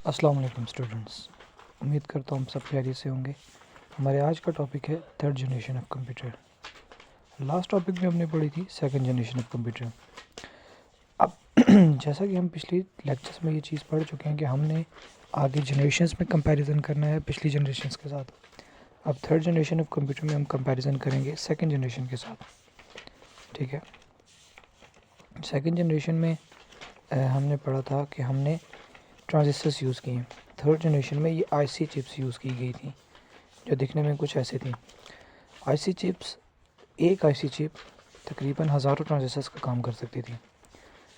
अस्सलाम वालेकुम स्टूडेंट्स, उम्मीद करता हूँ हम सब खैरियत से होंगे। हमारे आज का टॉपिक है third generation of computer. Last topic में हमने पढ़ी थी सेकंड जनरेशन ऑफ कंप्यूटर। अब जैसा कि हम पिछली लेक्चर्स में ये चीज़ पढ़ चुके हैं कि हमने आगे जनरेशन्स में कंपैरिजन करना है पिछली जनरेशन्स के साथ। अब थर्ड जनरेशन ऑफ कंप्यूटर में हम कंपैरिजन करेंगे सेकेंड जनरेशन के साथ। ठीक है, सेकेंड जनरेशन में हमने पढ़ा था कि हमने ट्रांजिस्टर्स यूज़ किए। थर्ड जनरेशन में ये आईसी चिप्स यूज़ की गई थी जो दिखने में कुछ ऐसे थी। आईसी चिप्स, एक आईसी चिप तकरीबन हज़ारों ट्रांजिस्टर्स का काम कर सकती थी।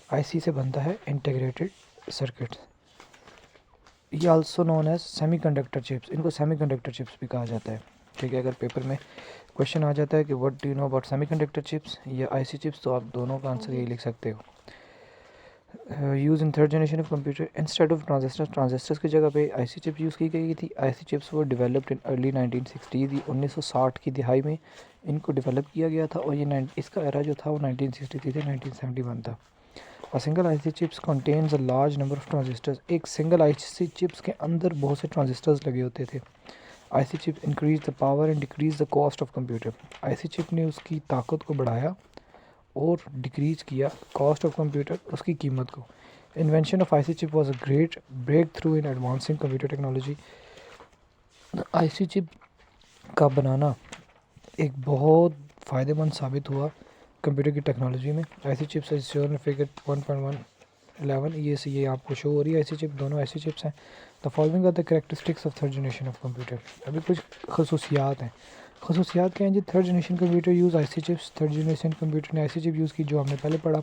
आईसी से बनता है इंटीग्रेटेड सर्किट। ये also known as semiconductor chips. इनको सेमीकंडक्टर चिप्स भी कहा जाता है। ठीक है, अगर पेपर में क्वेश्चन आ जाता है कि what do you know about semiconductor chips या आईसी चिप्स, तो आप दोनों का आंसर यही लिख सकते हो। Use in third generation of computer instead of transistors की जगह पे आईसी चिप यूज़ की गई थी। आईसी चिप्स वो डेवलप्ड इन अर्ली 1960 1960 की दिहाई में इनको डेवलप किया गया था और ये इसका एरा जो था वो 1963 से 1971 था। और single IC chips contains a large number of transistors. एक सिंगल आईसी चिप्स के अंदर बहुत से ट्रांजिस्टर्स लगे होते थे। IC chip increase the power and decrease the cost of computer. IC chip ने उसकी ताकत को बढ़ाया और डिक्रीज किया कॉस्ट ऑफ कंप्यूटर, उसकी कीमत को। Invention of IC chip was a great breakthrough in advancing computer technology. IC chip का बनाना एक बहुत फ़ायदेमंद साबित हुआ कंप्यूटर की टेक्नोलॉजी में। IC chips as shown in figure 1.111, ये आपको शो हो रही है। आईसी चिप, दोनों आईसी चिप्स हैं। The following are the characteristics of third generation of computer. अभी कुछ खसूसियात हैं। खसूसियात क्या हैं जी? Third generation computer use IC chips. Third generation computer ने आईसी चिप यूज़ की जो हमने पहले पढ़ा।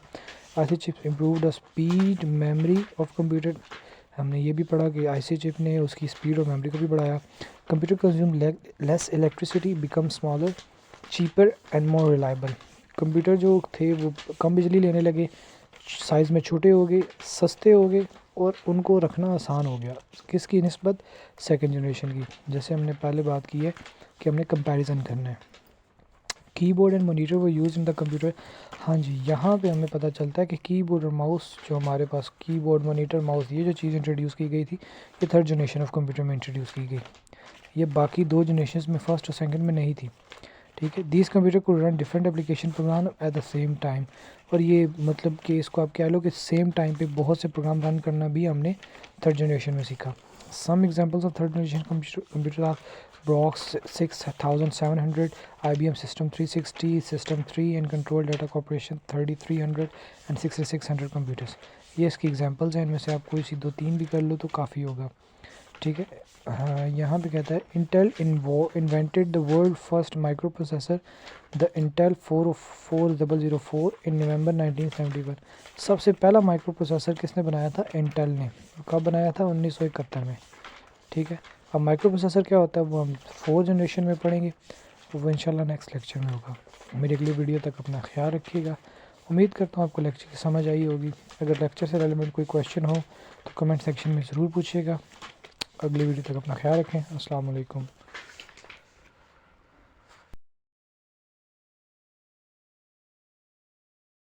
IC chips improve the speed memory of computer. हमने ये भी पढ़ा कि आईसी चिप ने उसकी स्पीड और मेमोरी को भी बढ़ाया। Computer consume less electricity, become smaller, cheaper and more reliable. Computer जो थे वो कम बिजली लेने लगे, साइज़ में छोटे हो गए, सस्ते हो गए और उनको रखना आसान हो गया। किसकी निस्बत? सेकंड जनरेशन की। जैसे हमने पहले बात की है कि हमने कंपैरिजन करना है। कीबोर्ड एंड मॉनिटर वो यूज़ इन द कंप्यूटर। हाँ जी, यहाँ पे हमें पता चलता है कि कीबोर्ड और माउस, जो हमारे पास कीबोर्ड, मॉनिटर, माउस, ये जो चीज़ इंट्रोड्यूस की गई थी ये थर्ड जनरेशन ऑफ कंप्यूटर में इंट्रोड्यूस की गई। ये बाकी दो जनरेशन में, फर्स्ट और सेकंड में नहीं थी। ठीक है, दीज कंप्यूटर को run different application program at the same time. और ये मतलब कि इसको आप कह लो कि सेम टाइम पे बहुत से प्रोग्राम रन करना भी हमने थर्ड जनरेशन में सीखा। Some examples of third generation computer are Brox 6700, IBM System 360, System 3 and Control Data Corporation 3300 and 6600 computers. ये इसकी एग्जांपल्स हैं। इनमें से आप कोई सी दो तीन भी कर लो तो काफ़ी होगा। ठीक है, हाँ, यहाँ पे कहता है Intel invented the world first micro processor the Intel 4004 इन नवंबर 1971। सबसे पहला माइक्रो प्रोसेसर किसने बनाया था? इंटेल ने। कब बनाया था? 1971 में। ठीक है, अब माइक्रो प्रोसेसर क्या होता है वो हम फोर्थ जनरेशन में पढ़ेंगे, वो इंशाल्लाह नेक्स्ट लेक्चर में होगा। मेरी अगली वीडियो तक अपना ख्याल रखिएगा। उम्मीद करता हूँ आपको लेक्चर की समझ आई होगी। अगर लेक्चर से रेलेवेंट कोई क्वेश्चन हो तो कमेंट सेक्शन में ज़रूर पूछिएगा। अगली वीडियो तक अपना ख्याल रखें। अस्सलाम वालेकुम।